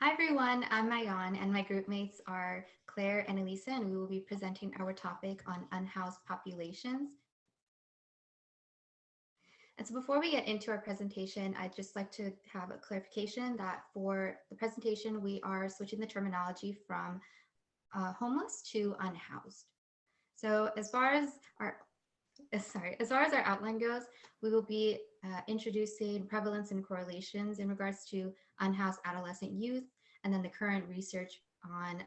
Hi everyone, I'm Mayan and my group mates are Claire and Elisa, and we will be presenting our topic on unhoused populations. And so before we get into our presentation, I'd just like to have a clarification that for the presentation, we are switching the terminology from homeless to unhoused. So as far as our outline goes, we will be introducing prevalence and correlations in regards to unhoused adolescent youth, and then the current research on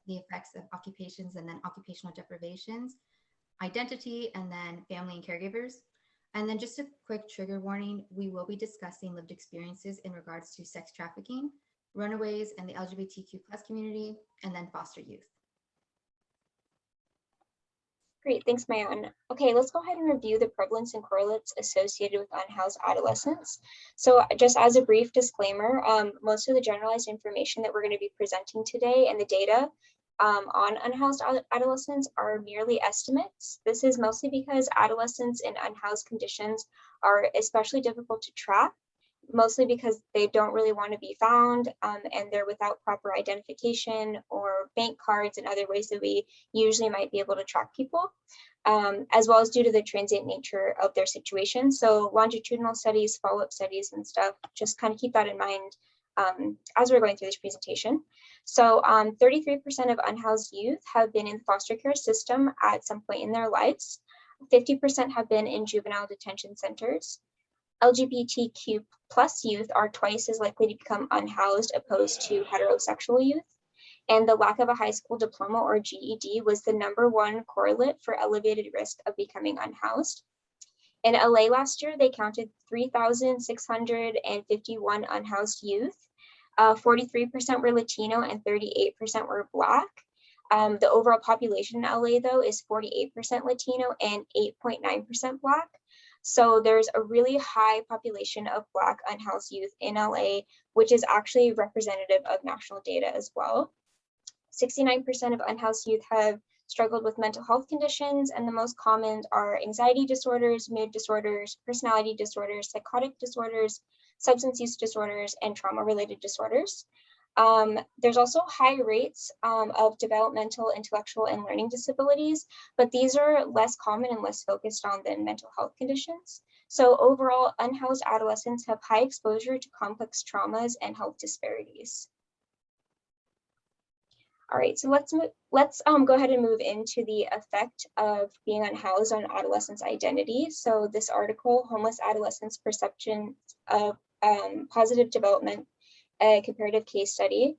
the effects of occupations and then occupational deprivations, identity, and then family and caregivers. And then just a quick trigger warning, we will be discussing lived experiences in regards to sex trafficking, runaways, and the LGBTQ plus community, and then foster youth. Great, thanks, Mayan. Okay, let's go ahead and review the prevalence and correlates associated with unhoused adolescents. So just as a brief disclaimer, most of the generalized information that we're going to be presenting today and the data on unhoused adolescents are merely estimates. This is mostly because adolescents in unhoused conditions are especially difficult to track, mostly because they don't really want to be found and they're without proper identification or bank cards and other ways that we usually might be able to track people, as well as due to the transient nature of their situation. So longitudinal studies, follow-up studies and stuff, just kind of keep that in mind as we're going through this presentation. So 33% of unhoused youth have been in the foster care system at some point in their lives. 50% have been in juvenile detention centers. LGBTQ plus youth are twice as likely to become unhoused opposed to heterosexual youth. And the lack of a high school diploma or GED was the #1 correlate for elevated risk of becoming unhoused. In LA last year, they counted 3,651 unhoused youth. 43% were Latino and 38% were Black. The overall population in LA, though, is 48% Latino and 8.9% Black. So there's a really high population of Black unhoused youth in LA, which is actually representative of national data as well. 69% of unhoused youth have struggled with mental health conditions, and the most common are anxiety disorders, mood disorders, personality disorders, psychotic disorders, substance use disorders, and trauma-related disorders. There's also high rates of developmental, intellectual, and learning disabilities, but these are less common and less focused on than mental health conditions. So overall, unhoused adolescents have high exposure to complex traumas and health disparities. All right, so let's go ahead and move into the effect of being unhoused on adolescents' identity. So this article, Homeless Adolescents' Perception of Positive Development, a comparative case study.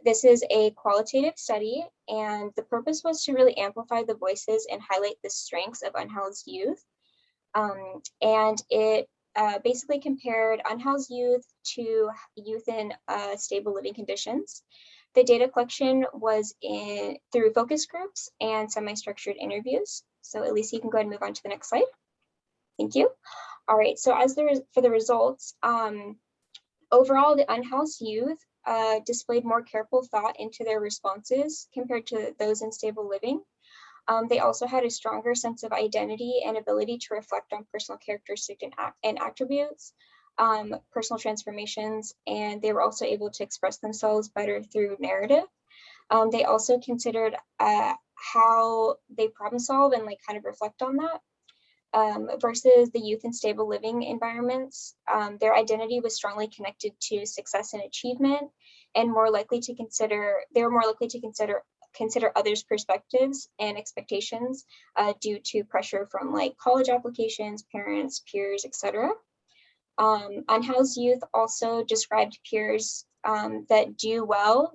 This is a qualitative study, and the purpose was to really amplify the voices and highlight the strengths of unhoused youth. And it basically compared unhoused youth to youth in stable living conditions. The data collection was through focus groups and semi-structured interviews. So Elisa, you can go ahead and move on to the next slide. Thank you. All right, so for the results, overall, the unhoused youth displayed more careful thought into their responses compared to those in stable living. They also had a stronger sense of identity and ability to reflect on personal characteristics and attributes, personal transformations, and they were also able to express themselves better through narrative. They also considered how they problem solve and kind of reflect on that. Versus the youth in stable living environments, their identity was strongly connected to success and achievement, and they were more likely to consider others' perspectives and expectations due to pressure from college applications, parents, peers, etc. Unhoused youth also described peers that do well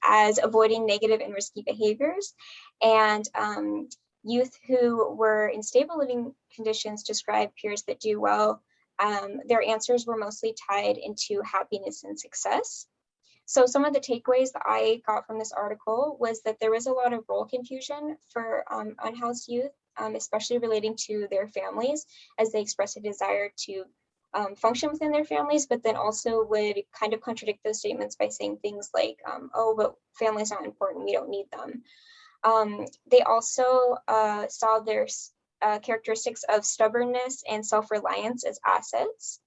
as avoiding negative and risky behaviors, and youth who were in stable living conditions described peers that do well. Their answers were mostly tied into happiness and success. So some of the takeaways that I got from this article was that there was a lot of role confusion for unhoused youth, especially relating to their families, as they expressed a desire to function within their families, but then also would kind of contradict those statements by saying things like, oh, but family's not important, we don't need them. They also saw their characteristics of stubbornness and self-reliance as assets.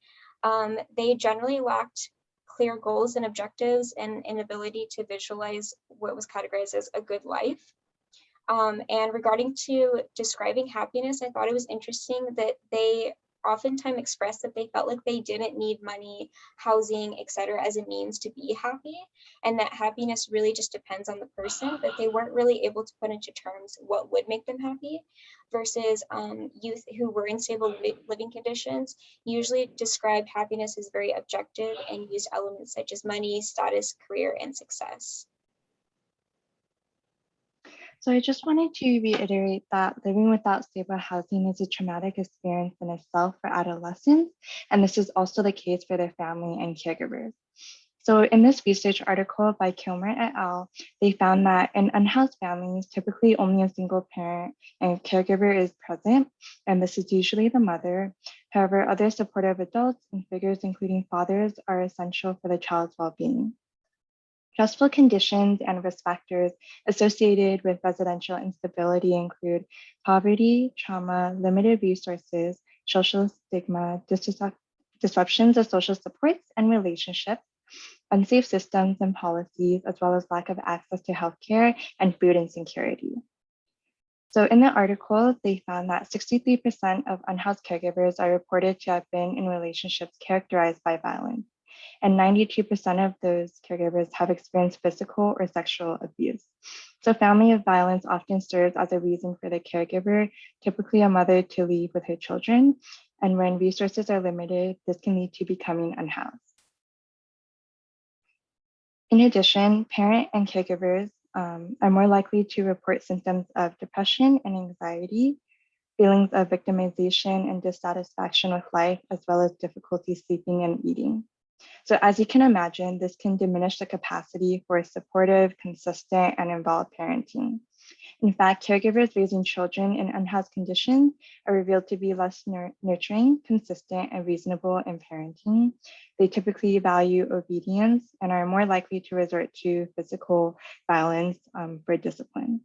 They generally lacked clear goals and objectives and an ability to visualize what was categorized as a good life. And regarding to describing happiness, I thought it was interesting that they oftentimes expressed that they felt like they didn't need money, housing, etc., as a means to be happy, and that happiness really just depends on the person, that they weren't really able to put into terms what would make them happy, versus youth who were in stable living conditions usually described happiness as very objective and used elements such as money, status, career, and success. So I just wanted to reiterate that living without stable housing is a traumatic experience in itself for adolescents, and this is also the case for their family and caregivers. So in this research article by Kilmer et al., they found that in unhoused families, typically only a single parent and caregiver is present, and this is usually the mother. However, other supportive adults and figures, including fathers, are essential for the child's well-being. Stressful conditions and risk factors associated with residential instability include poverty, trauma, limited resources, social stigma, disruptions of social supports and relationships, unsafe systems and policies, as well as lack of access to healthcare and food insecurity. So in the article, they found that 63% of unhoused caregivers are reported to have been in relationships characterized by violence, and 92% of those caregivers have experienced physical or sexual abuse. So family of violence often serves as a reason for the caregiver, typically a mother, to leave with her children. And when resources are limited, this can lead to becoming unhoused. In addition, parent and caregivers are more likely to report symptoms of depression and anxiety, feelings of victimization and dissatisfaction with life, as well as difficulty sleeping and eating. So as you can imagine, this can diminish the capacity for supportive, consistent, and involved parenting. In fact, caregivers raising children in unhoused conditions are revealed to be less nurturing, consistent, and reasonable in parenting. They typically value obedience and are more likely to resort to physical violence for discipline.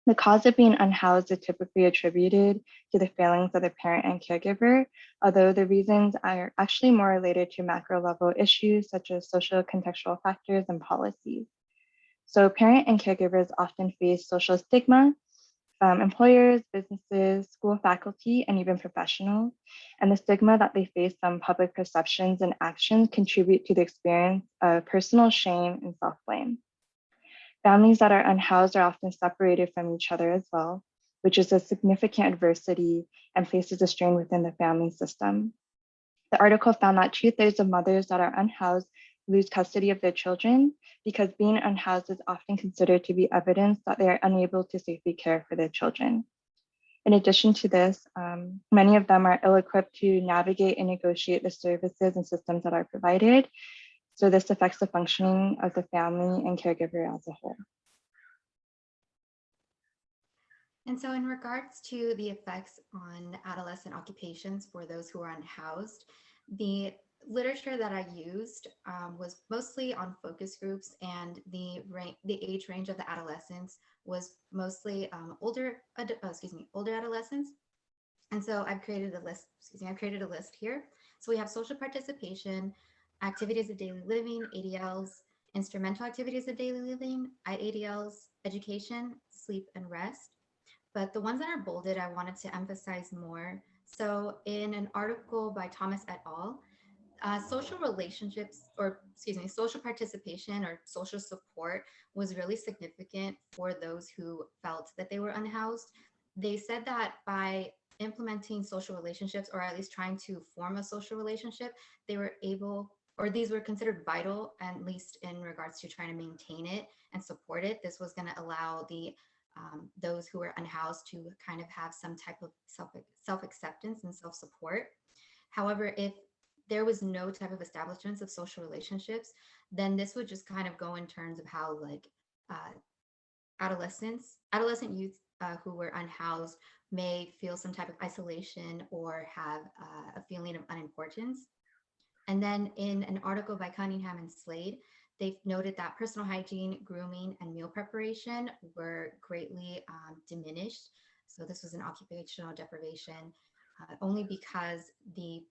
The cause of being unhoused is typically attributed to the failings of the parent and caregiver, although the reasons are actually more related to macro level issues such as social contextual factors and policies. So parent and caregivers often face social stigma from employers, businesses, school faculty, and even professionals. And the stigma that they face from public perceptions and actions contribute to the experience of personal shame and self-blame. Families that are unhoused are often separated from each other as well, which is a significant adversity and places a strain within the family system. The article found that 2/3 of mothers that are unhoused lose custody of their children because being unhoused is often considered to be evidence that they are unable to safely care for their children. In addition to this, many of them are ill-equipped to navigate and negotiate the services and systems that are provided. So this affects the functioning of the family and caregiver as a whole. And so in regards to the effects on adolescent occupations for those who are unhoused, the literature that I used was mostly on focus groups, and the age range of the adolescents was mostly older adolescents. And so I've created a list, I've created a list here. So we have social participation, activities of daily living, ADLs, instrumental activities of daily living, IADLs, education, sleep, and rest. But the ones that are bolded, I wanted to emphasize more. So in an article by Thomas et al., social relationships, or social participation or social support was really significant for those who felt that they were unhoused. They said that by implementing social relationships, or at least trying to form a social relationship, they were able, or these were considered vital, at least in regards to trying to maintain it and support it. This was going to allow the those who were unhoused to kind of have some type of self-acceptance and self-support. However, if there was no type of establishments of social relationships, then this would just kind of go in terms of how like adolescent youth who were unhoused may feel some type of isolation or have a feeling of unimportance. And then in an article by Cunningham and Slade, they've noted that personal hygiene, grooming, and meal preparation were greatly diminished. So this was an occupational deprivation only because the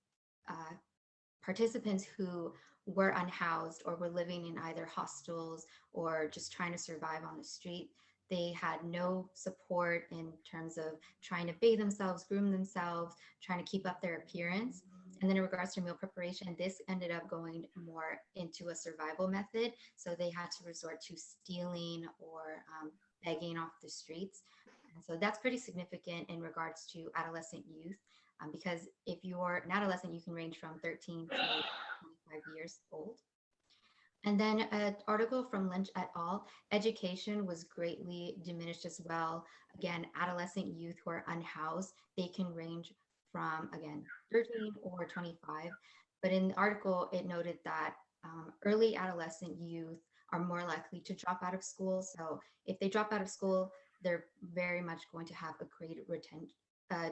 participants who were unhoused or were living in either hostels or just trying to survive on the street. They had no support in terms of trying to bathe themselves, groom themselves, trying to keep up their appearance. And then in regards to meal preparation, this ended up going more into a survival method. So they had to resort to stealing or begging off the streets. And so that's pretty significant in regards to adolescent youth, because if you're an adolescent, you can range from 13 to 25 years old. And then an article from Lynch et al. Education was greatly diminished as well. Again, adolescent youth who are unhoused, they can range from, again, 13 or 25. But in the article, it noted that early adolescent youth are more likely to drop out of school. So if they drop out of school, they're very much going to have a great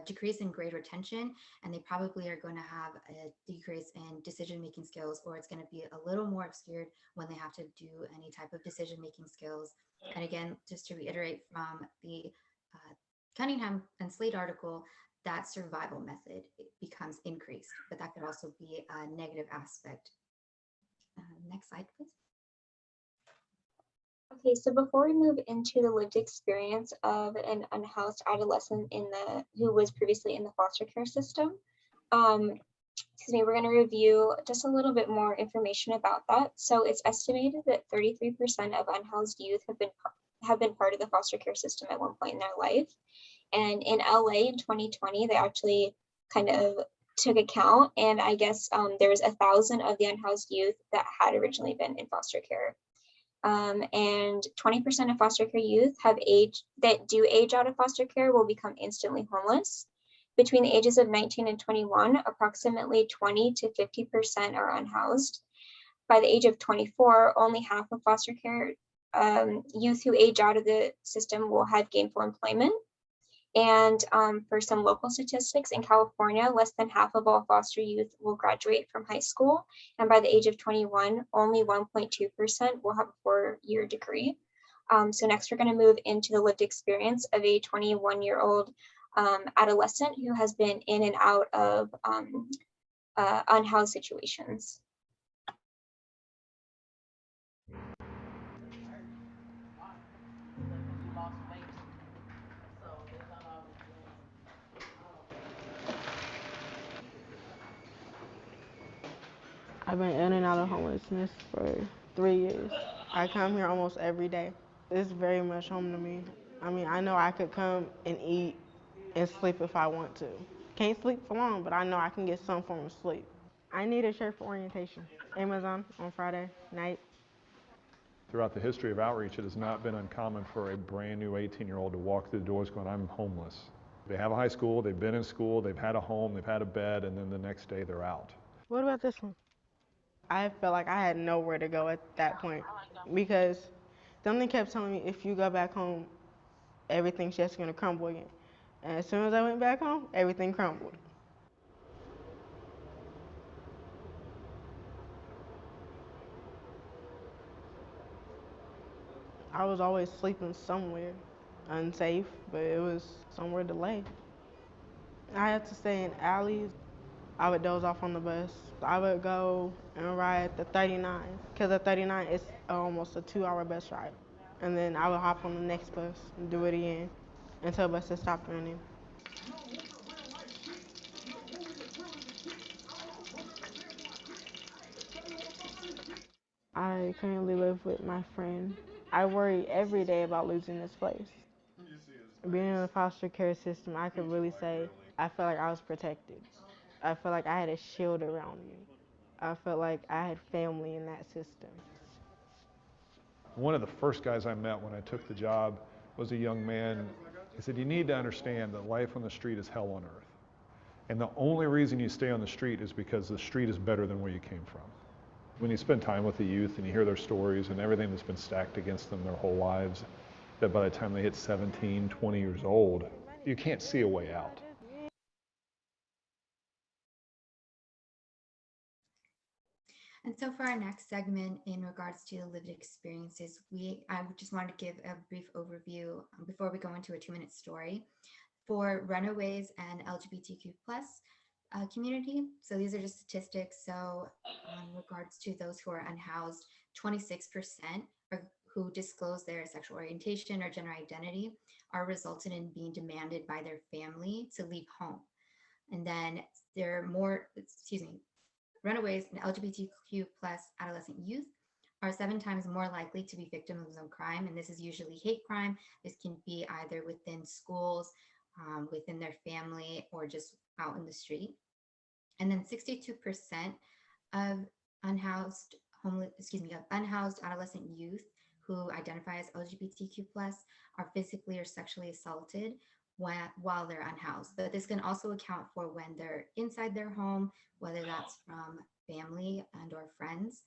decrease in grade retention, and they probably are going to have a decrease in decision making skills, or it's going to be a little more obscured when they have to do any type of decision making skills. And again, just to reiterate from the Cunningham and Slate article, that survival method becomes increased, but that could also be a negative aspect. Next slide, please. Okay, so before we move into the lived experience of an unhoused adolescent who was previously in the foster care system, we're going to review just a little bit more information about that. So it's estimated that 33% of unhoused youth have been part of the foster care system at one point in their life. And in LA in 2020, they actually kind of took account, and I guess there was 1,000 of the unhoused youth that had originally been in foster care. And 20% of foster care youth that do age out of foster care will become instantly homeless. Between the ages of 19 and 21, approximately 20 to 50% are unhoused. By the age of 24, only half of foster care youth who age out of the system will have gainful employment. And for some local statistics, in California, less than half of all foster youth will graduate from high school. And by the age of 21, only 1.2% will have a 4-year degree. So next, we're going to move into the lived experience of a 21-year-old adolescent who has been in and out of unhoused situations. I've been in and out of homelessness for 3 years. I come here almost every day. It's very much home to me. I mean, I know I could come and eat and sleep if I want to. Can't sleep for long, but I know I can get some form of sleep. I need a shirt for orientation. Amazon on Friday night. Throughout the history of outreach, it has not been uncommon for a brand new 18-year-old to walk through the doors going, I'm homeless. They have a high school, they've been in school, they've had a home, they've had a bed, and then the next day they're out. What about this one? I felt like I had nowhere to go at that point because something kept telling me if you go back home, everything's just gonna crumble again. And as soon as I went back home, everything crumbled. I was always sleeping somewhere, unsafe, but it was somewhere to lay. I had to stay in alleys. I would doze off on the bus. I would go and ride the 39, because the 39 is almost a 2-hour bus ride. And then I would hop on the next bus and do it again until buses stopped running. I currently live with my friend. I worry every day about losing this place. Being in the foster care system, I could really say I felt like I was protected. I felt like I had a shield around me. I felt like I had family in that system. One of the first guys I met when I took the job was a young man. He said, you need to understand that life on the street is hell on earth. And the only reason you stay on the street is because the street is better than where you came from. When you spend time with the youth and you hear their stories and everything that's been stacked against them their whole lives, that by the time they hit 17, 20 years old, you can't see a way out. And so for our next segment in regards to the lived experiences, I just wanted to give a brief overview before we go into a 2-minute story. For runaways and LGBTQ+, community. So these are just statistics. So in regards to those who are unhoused, 26% who disclose their sexual orientation or gender identity are resulted in being demanded by their family to leave home. And then there are more, runaways and LGBTQ plus adolescent youth are 7 times more likely to be victims of crime. And this is usually hate crime. This can be either within schools, within their family, or just out in the street. And then 62% of unhoused adolescent youth who identify as LGBTQ plus are physically or sexually assaulted while they're unhoused. But this can also account for when they're inside their home, whether that's from family and or friends.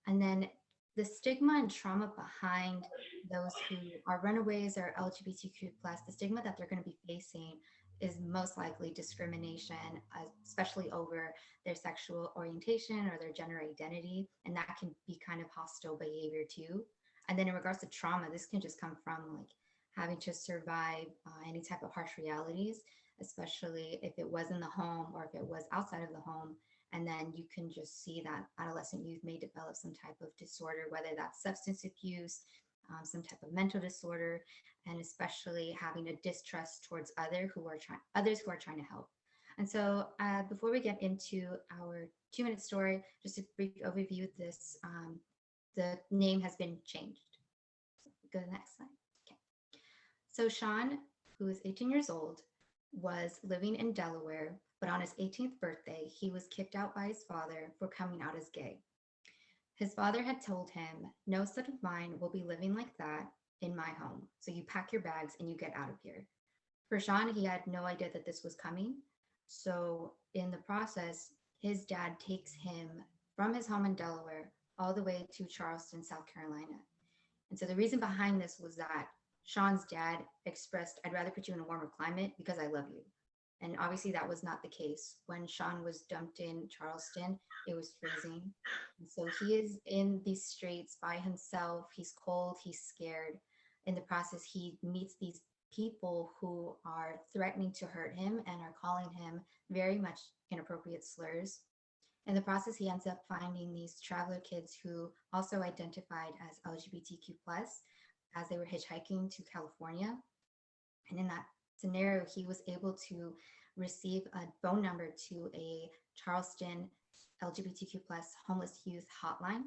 And then the stigma and trauma behind those who are runaways or LGBTQ plus, the stigma that they're going to be facing is most likely discrimination, especially over their sexual orientation or their gender identity. And that can be kind of hostile behavior too. And then in regards to trauma, this can just come from like having to survive any type of harsh realities, especially if it was in the home or if it was outside of the home. And then you can just see that adolescent youth may develop some type of disorder, whether that's substance abuse, some type of mental disorder, and especially having a distrust towards others who are trying to help. And so before we get into our 2-minute story, just a brief overview, the name has been changed. So go to the next slide. Okay. So Sean, who is 18 years old, was living in Delaware, but on his 18th birthday, he was kicked out by his father for coming out as gay. His father had told him, "No son of mine will be living like that in my home. So you pack your bags and you get out of here." For Sean, he had no idea that this was coming. So in the process, his dad takes him from his home in Delaware all the way to Charleston, South Carolina. And so the reason behind this was that Sean's dad expressed, "I'd rather put you in a warmer climate because I love you." And obviously that was not the case. When Sean was dumped in Charleston, it was freezing. And so he is in these streets by himself. He's cold, he's scared. In the process, he meets these people who are threatening to hurt him and are calling him very much inappropriate slurs. In the process, he ends up finding these traveler kids who also identified as LGBTQ plus as they were hitchhiking to California. And in that scenario, he was able to receive a phone number to a Charleston LGBTQ plus homeless youth hotline.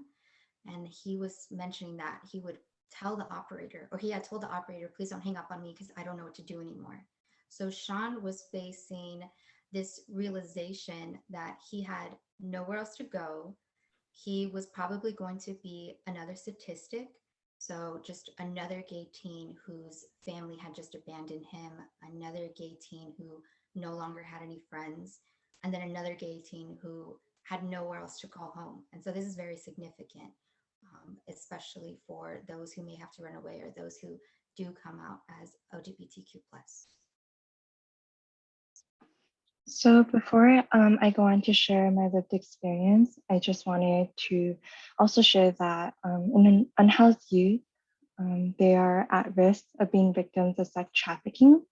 And he was mentioning that he would tell the operator, or he had told the operator, "Please don't hang up on me because I don't know what to do anymore." So Sean was facing this realization that he had nowhere else to go. He was probably going to be another statistic. So just another gay teen whose family had just abandoned him, another gay teen who no longer had any friends, and then another gay teen who had nowhere else to call home. And so this is very significant, especially for those who may have to run away or those who do come out as LGBTQ plus. So before I go on to share my lived experience, I just wanted to also share that in unhoused youth, they are at risk of being victims of sex trafficking,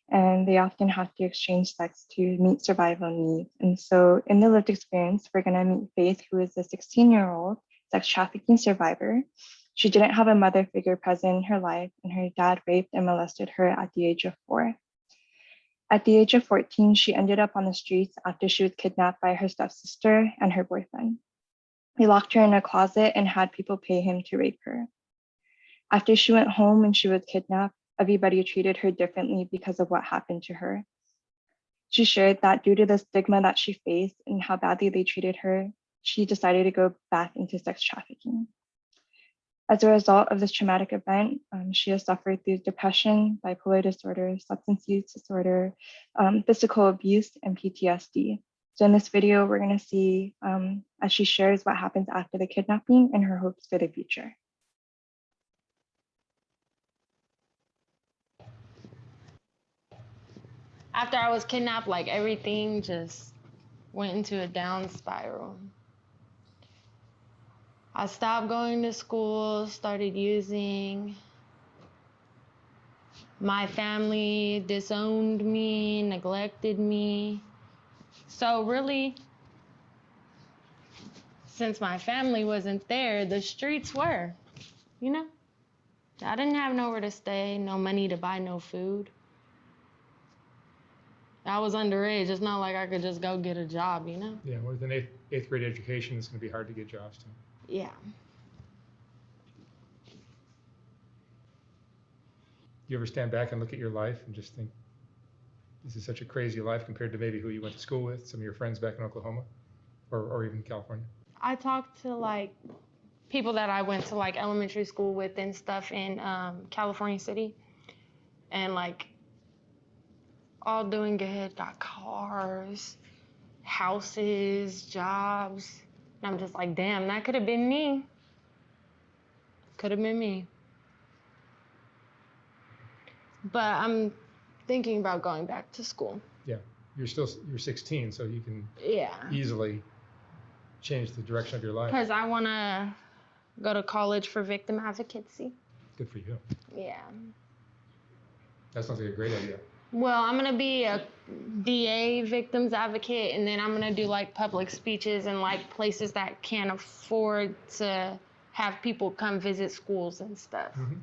and they often have to exchange sex to meet survival needs. And so in the lived experience, we're gonna meet Faith, who is a 16-year-old sex trafficking survivor. She didn't have a mother figure present in her life, and her dad raped and molested her at the age of 4. At the age of 14, she ended up on the streets after she was kidnapped by her stepsister and her boyfriend. They locked her in a closet and had people pay him to rape her. After she went home and she was kidnapped, everybody treated her differently because of what happened to her. She shared that due to the stigma that she faced and how badly they treated her, she decided to go back into sex trafficking. As a result of this traumatic event, she has suffered through depression, bipolar disorder, substance use disorder, physical abuse, and PTSD. So in this video, we're going to see as she shares what happens after the kidnapping and her hopes for the future. After I was kidnapped, like everything just went into a down spiral. I stopped going to school, started using. My family disowned me, neglected me. So really, since my family wasn't there, the streets were, you know? I didn't have nowhere to stay, no money to buy no food. I was underage. It's not like I could just go get a job, you know? Yeah, with an eighth grade education, it's going to be hard to get jobs too. Yeah. You ever stand back and look at your life and just think, this is such a crazy life compared to maybe who you went to school with, some of your friends back in Oklahoma or even California? I talked to like people that I went to like elementary school with and stuff in California City, and like all doing good, got cars, houses, jobs. And I'm just like, damn, that could have been me. Could have been me. But I'm thinking about going back to school. Yeah, you're 16, so you can Yeah. easily change the direction of your life. Because I want to go to college for victim advocacy. Good for you. Yeah. That sounds like a great idea. Well, I'm going to be a DA, victims advocate, and then I'm going to do like public speeches in like places that can't afford to have people come visit schools and stuff. Mm-hmm.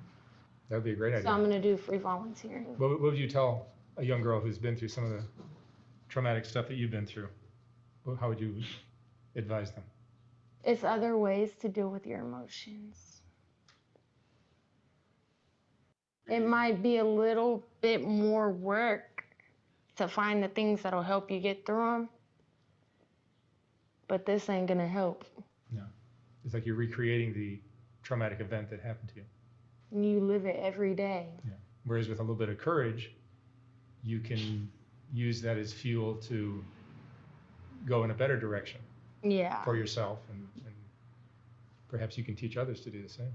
That would be a great idea. So I'm going to do free volunteering. What would you tell a young girl who's been through some of the traumatic stuff that you've been through? How would you advise them? It's other ways to deal with your emotions. It might be a little bit more work to find the things that'll help you get through them, but this ain't gonna help. No. It's like you're recreating the traumatic event that happened to you. You live it every day. Yeah. Whereas with a little bit of courage, you can use that as fuel to go in a better direction. Yeah. For yourself, and perhaps you can teach others to do the same.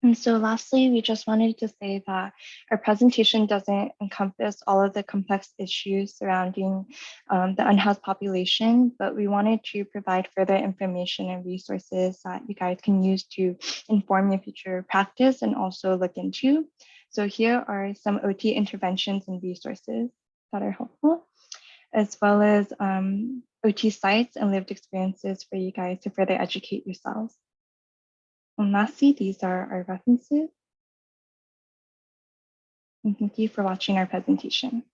And so lastly, we just wanted to say that our presentation doesn't encompass all of the complex issues surrounding the unhoused population, but we wanted to provide further information and resources that you guys can use to inform your future practice and also look into. So here are some OT interventions and resources that are helpful, as well as OT sites and lived experiences for you guys to further educate yourselves. And lastly, these are our references. And thank you for watching our presentation.